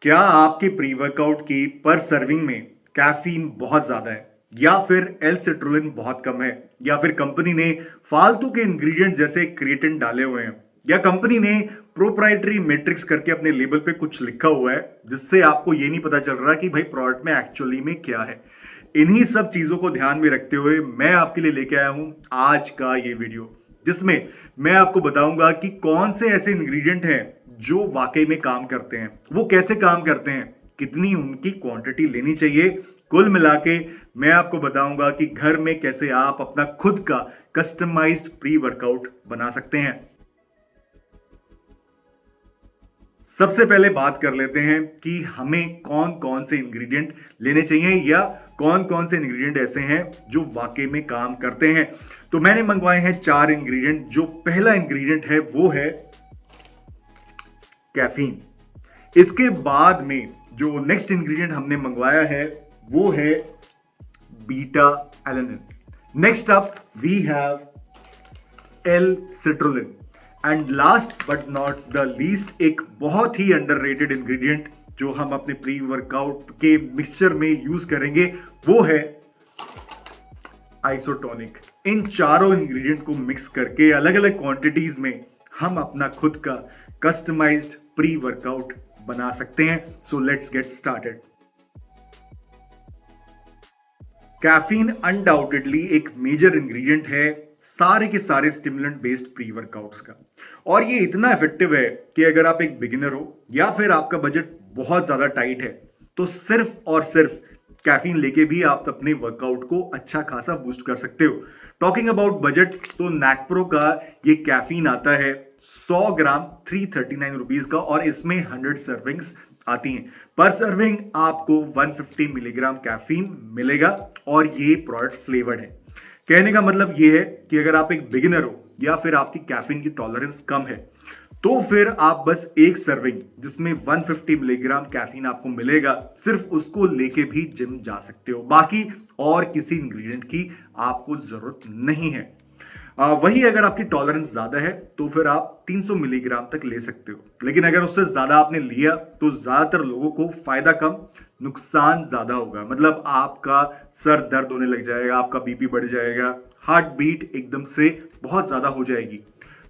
क्या आपके pre workout की पर सर्विंग में कैफीन बहुत ज्यादा है या फिर एल सिट्रुलिन बहुत कम है या फिर कंपनी ने फालतू के इंग्रेडिएंट जैसे क्रिएटिन डाले हुए हैं या कंपनी ने प्रोप्राइटरी मैट्रिक्स करके अपने लेबल पे कुछ लिखा हुआ है जिससे आपको ये नहीं पता चल रहा कि भाई प्रोडक्ट में एक्चुअली में क्या है। इन्हीं सब चीजों को ध्यान में रखते हुए मैं आपके लिए लेके आया हूं आज का ये वीडियो, जिसमें मैं आपको बताऊंगा कि कौन से ऐसे इंग्रेडिएंट हैं जो वाकई में काम करते हैं, वो कैसे काम करते हैं, कितनी उनकी क्वांटिटी लेनी चाहिए। कुल मिला के मैं आपको बताऊंगा कि घर में कैसे आप अपना खुद का कस्टमाइज्ड प्री वर्कआउट बना सकते हैं। सबसे पहले बात कर लेते हैं कि हमें कौन कौन से इंग्रेडिएंट लेने चाहिए या कौन कौन से इंग्रेडिएंट ऐसे हैं जो वाकई में काम करते हैं। तो मैंने मंगवाए हैं 4 इंग्रेडिएंट। जो पहला इंग्रेडिएंट है वो है कैफीन। इसके बाद में जो नेक्स्ट इंग्रेडिएंट हमने मंगवाया है वो है beta alanine. Next up we have L citrulline and last but not the least एक बहुत ही अंडररेटेड इंग्रेडिएंट जो हम अपने प्री वर्कआउट के मिक्सचर में यूज करेंगे वो है आइसोटोनिक। इन चारों इंग्रेडिएंट को मिक्स करके अलग अलग क्वांटिटीज में हम अपना खुद का कस्टमाइज्ड प्री वर्कआउट बना सकते हैं। So let's get started. Caffeine undoubtedly एक मेजर इंग्रेडिएंट है सारे के सारे स्टिमुलेंट बेस्ड प्री वर्कआउट्स का, और ये इतना इफेक्टिव है कि अगर आप एक बिगिनर हो या फिर आपका बजट बहुत ज्यादा टाइट है तो सिर्फ और सिर्फ कैफीन लेके भी आप अपने वर्कआउट को अच्छा खासा बूस्ट कर सकते हो। टॉकिंग अबाउट बजट, तो नैकप्रो का ये कैफीन आता है 100 ग्राम 339 रुपीज का, और इसमें 100 सर्विंग्स आती हैं। पर सर्विंग आपको 150 मिलीग्राम कैफीन मिलेगा और ये प्रोडक्ट फ्लेवर्ड है। कहने का मतलब ये है कि अगर आप एक बिगिनर हो या फिर आपकी कैफीन की टॉलरेंस कम है तो फिर आप बस एक सर्विंग जिसमें 150 मिलीग्राम कैफीन आपको मिलेगा, सिर्फ उसको लेके भी जिम जा सकते हो। बाकी और किसी इंग्रेडिएंट की आपको जरूरत नहीं है। वही अगर आपकी टॉलरेंस ज्यादा है तो फिर आप 300 मिलीग्राम तक ले सकते हो, लेकिन अगर उससे ज्यादा आपने लिया तो ज्यादातर लोगों को फायदा कम नुकसान ज्यादा होगा। मतलब आपका सर दर्द होने लग जाएगा, आपका बीपी बढ़ जाएगा, हार्ट बीट एकदम से बहुत ज्यादा हो जाएगी।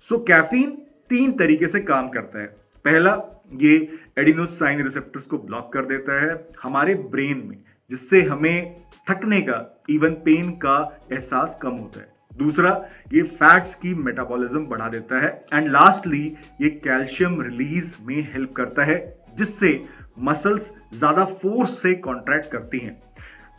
सो कैफीन 3 तरीके से काम करता है। पहला, ये एडिनोसाइन रिसेप्टर्स को ब्लॉक कर देता है हमारे ब्रेन में, जिससे हमें थकने का, इवन पेन का एहसास कम होता है। दूसरा, ये फैट्स की मेटाबॉलिज्म बढ़ा देता है। एंड लास्टली, ये कैल्शियम रिलीज में हेल्प करता है, जिससे मसल्स ज्यादा फोर्स से कॉन्ट्रैक्ट करती हैं।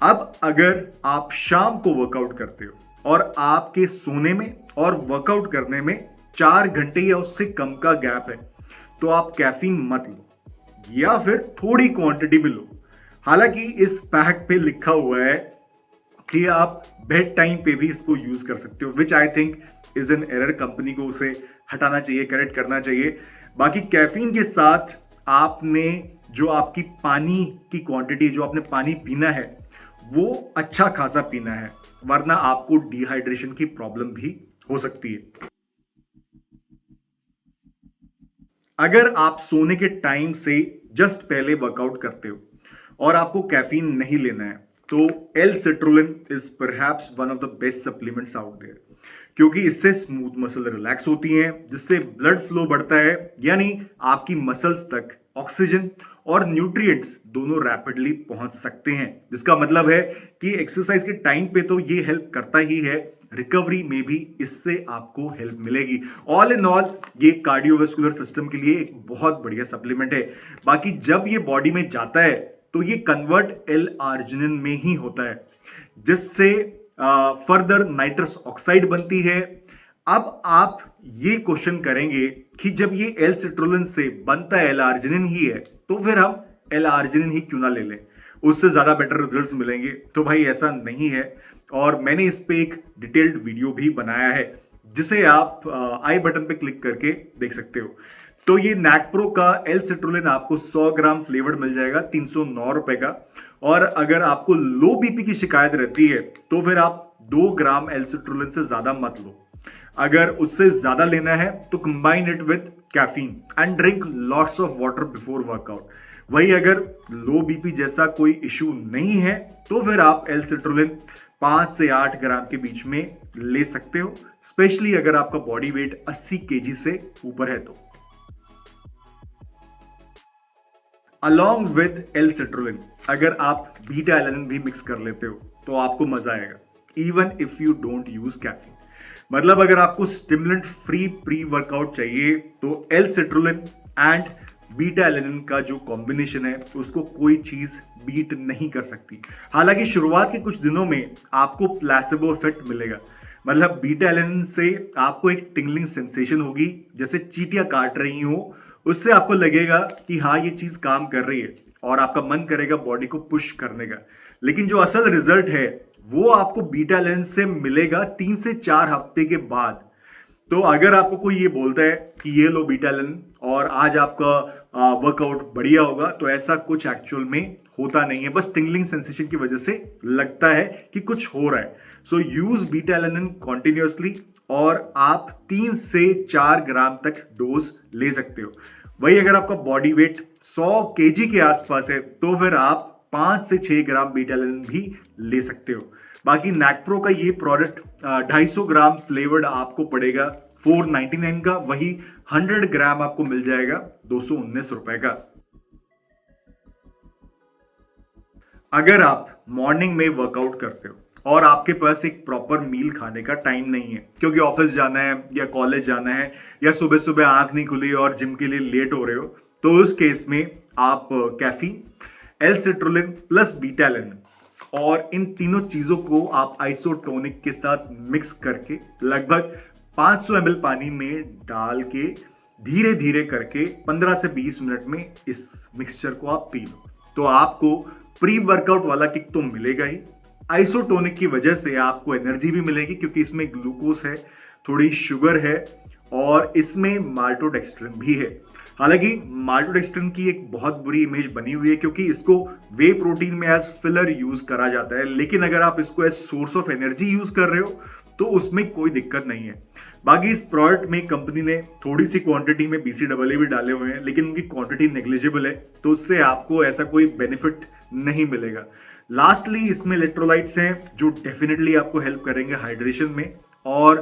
अब अगर आप शाम को वर्कआउट करते हो और आपके सोने में और वर्कआउट करने में 4 घंटे या उससे कम का गैप है तो आप कैफीन मत लो या फिर थोड़ी क्वांटिटी में लो। हालांकि इस पैक पे लिखा हुआ है कि आप बेड टाइम पे भी इसको यूज कर सकते हो, which I think is an error. Company को उसे हटाना चाहिए, करेक्ट करना चाहिए। बाकी कैफीन के साथ आपने जो आपकी पानी की क्वांटिटी, जो आपने पानी पीना है वो अच्छा खासा पीना है, वरना आपको डिहाइड्रेशन की प्रॉब्लम भी हो सकती है। अगर आप सोने के टाइम से जस्ट पहले वर्कआउट करते हो और आपको कैफीन नहीं लेना है तो L citrulline is perhaps one of the best supplements out there, क्योंकि इससे स्मूथ मसल रिलैक्स होती हैं, जिससे ब्लड फ्लो बढ़ता है, यानी आपकी मसल्स तक ऑक्सीजन और न्यूट्रिएंट्स दोनों रैपिडली पहुंच सकते हैं। जिसका मतलब है कि एक्सरसाइज के टाइम पे तो ये हेल्प करता ही है, रिकवरी में भी इससे आपको हेल्प मिलेगी। ऑल इन ऑल ये कार्डियोवास्कुलर सिस्टम के लिए एक बहुत बढ़िया सप्लीमेंट है। बाकी जब ये बॉडी में जाता है तो ये कन्वर्ट एल आर्जिनिन में ही होता है, जिससे फर्दर नाइट्रस ऑक्साइड बनती है। अब आप ये क्वेश्चन करेंगे कि जब ये एल सिट्रुलिन से बनता है एल आर्जिनिन ही है तो फिर हम एल आर्जिनिन ही क्यों ना ले लें, उससे ज्यादा बेटर रिजल्ट्स मिलेंगे। तो भाई ऐसा नहीं है, और मैंने इस पे एक डिटेल्ड वीडियो भी बनाया है जिसे आप आई बटन पे क्लिक करके देख सकते हो। तो ये नैकप्रो का एल सिट्रुलिन आपको 100 ग्राम फ्लेवर्ड मिल जाएगा 309 रुपए का, और अगर आपको लो बीपी की शिकायत रहती है तो फिर आप 2 ग्राम एल सिट्रुलिन से ज्यादा मत लो। अगर उससे ज्यादा लेना है तो combine it with caffeine and drink lots of water before workout. वही अगर लो बीपी जैसा कोई इशू नहीं है तो फिर आप एल सिट्रोलिन 5 से 8 ग्राम के बीच में ले सकते हो, स्पेशली अगर आपका बॉडी वेट 80 केजी से ऊपर है तो। अलोंग विद एल सिट्रोलिन अगर आप बीटा एलेनिन भी मिक्स कर लेते हो तो आपको मजा आएगा, even if you don't use caffeine. मतलब अगर आपको स्टिमुलेंट फ्री प्री वर्कआउट चाहिए तो L citrulline and beta alanine का जो कॉम्बिनेशन है उसको कोई चीज बीट नहीं कर सकती। हालांकि शुरुआत के कुछ दिनों में आपको प्लेसिबो इफेक्ट मिलेगा, मतलब बीटा एलेनिन से आपको एक टिंगलिंग सेंसेशन होगी, जैसे चींटियां काट रही हो, उससे आपको लगेगा कि हाँ ये चीज काम कर रही है और आपका मन करेगा बॉडी को पुश करने का। लेकिन जो असल रिजल्ट है वो आपको बीटा एलेनिन से मिलेगा 3 से 4 हफ्ते के बाद। तो अगर आपको कोई ये बोलता है कि ये लो बीटा एलेनिन और आज आपका वर्कआउट बढ़िया होगा, तो ऐसा कुछ एक्चुअल में होता नहीं है, बस टिंगलिंग सेंसेशन की वजह से लगता है कि कुछ हो रहा है। सो यूज बीटा एलेनिन कॉन्टिन्यूसली और आप 3 से 4 ग्राम तक डोज ले सकते हो। वही अगर आपका बॉडी वेट 100 केजी के आसपास है तो फिर आप 5 से 6 ग्राम बीटा एलेनिन भी ले सकते हो। बाकी नैकप्रो का ये प्रोडक्ट 250 ग्राम फ्लेवर्ड आपको पड़ेगा 499 का, वही 100 ग्राम आपको मिल जाएगा 219 रुपए का। अगर आप मॉर्निंग में वर्कआउट करते हो और आपके पास एक प्रॉपर मील खाने का टाइम नहीं है, क्योंकि ऑफिस जाना है या कॉलेज जाना है या सुबह सुबह आंख नहीं खुली और जिम के लिए लेट हो रहे हो, तो उस केस में आप caffeine, L citrulline plus beta alanine और इन तीनों चीजों को आप आइसोटोनिक के साथ मिक्स करके लगभग 500 ml पानी में डाल के धीरे धीरे करके 15 से 20 मिनट में इस मिक्सचर को आप पी लो, तो आपको प्री वर्कआउट वाला किक तो मिलेगा ही, आइसोटोनिक की वजह से आपको एनर्जी भी मिलेगी क्योंकि इसमें ग्लूकोज है, थोड़ी शुगर है और इसमें माल्टोडेक्स्ट्रिन भी है। हालांकि माल्टोडेक्स्ट्रिन की एक बहुत बुरी इमेज बनी हुई है क्योंकि इसको वे प्रोटीन में एज फिलर यूज करा जाता है, लेकिन अगर आप इसको as source of energy use कर रहे हो तो उसमें कोई दिक्कत नहीं है। बाकी इस प्रोडक्ट में कंपनी ने थोड़ी सी क्वांटिटी में BCAA भी डाले हुए हैं, लेकिन उनकी क्वांटिटी नेग्लिजिबल है, तो उससे आपको ऐसा कोई बेनिफिट नहीं मिलेगा। लास्टली इसमें इलेक्ट्रोलाइट्स हैं जो डेफिनेटली आपको हेल्प करेंगे हाइड्रेशन में, और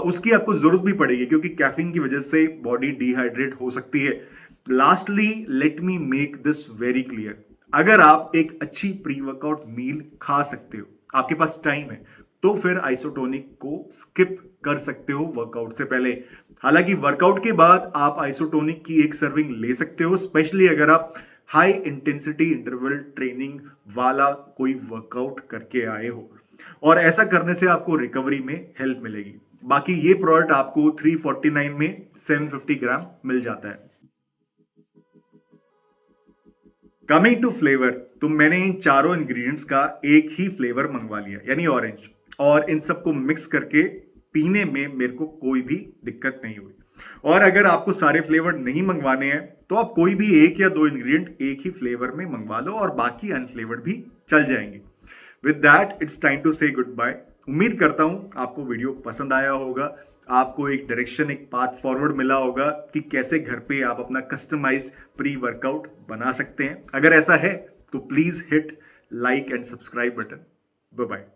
उसकी आपको जरूरत भी पड़ेगी क्योंकि कैफीन की वजह से बॉडी डिहाइड्रेट हो सकती है। Lastly let me make this very clear, अगर आप एक अच्छी प्री वर्कआउट मील खा सकते हो, आपके पास टाइम है, तो फिर आइसोटोनिक को स्किप कर सकते हो वर्कआउट से पहले। हालांकि वर्कआउट के बाद आप आइसोटोनिक की एक सर्विंग ले सकते हो, स्पेशली अगर आप हाई इंटेंसिटी इंटरवल ट्रेनिंग वाला कोई वर्कआउट करके आए हो, और ऐसा करने से आपको रिकवरी में हेल्प मिलेगी। बाकी ये प्रोडक्ट आपको 349 में 750 ग्राम मिल जाता है। कमिंग टू फ्लेवर, तो मैंने इन चारों इंग्रेडिएंट्स का एक ही फ्लेवर मंगवा लिया यानी ऑरेंज, और इन सबको मिक्स करके पीने में मेरे को कोई भी दिक्कत नहीं हुई। और अगर आपको सारे फ्लेवर नहीं मंगवाने हैं तो आप कोई भी एक या दो इंग्रेडिएंट एक ही फ्लेवर में मंगवा लो और बाकी अनफ्लेवर्ड भी चल जाएंगे। With that it's time to say goodbye. उम्मीद करता हूं आपको वीडियो पसंद आया होगा, आपको एक डायरेक्शन, एक पाथ फॉरवर्ड मिला होगा कि कैसे घर पे आप अपना कस्टमाइज्ड प्री वर्कआउट बना सकते हैं। अगर ऐसा है तो please hit like and subscribe button. Bye bye.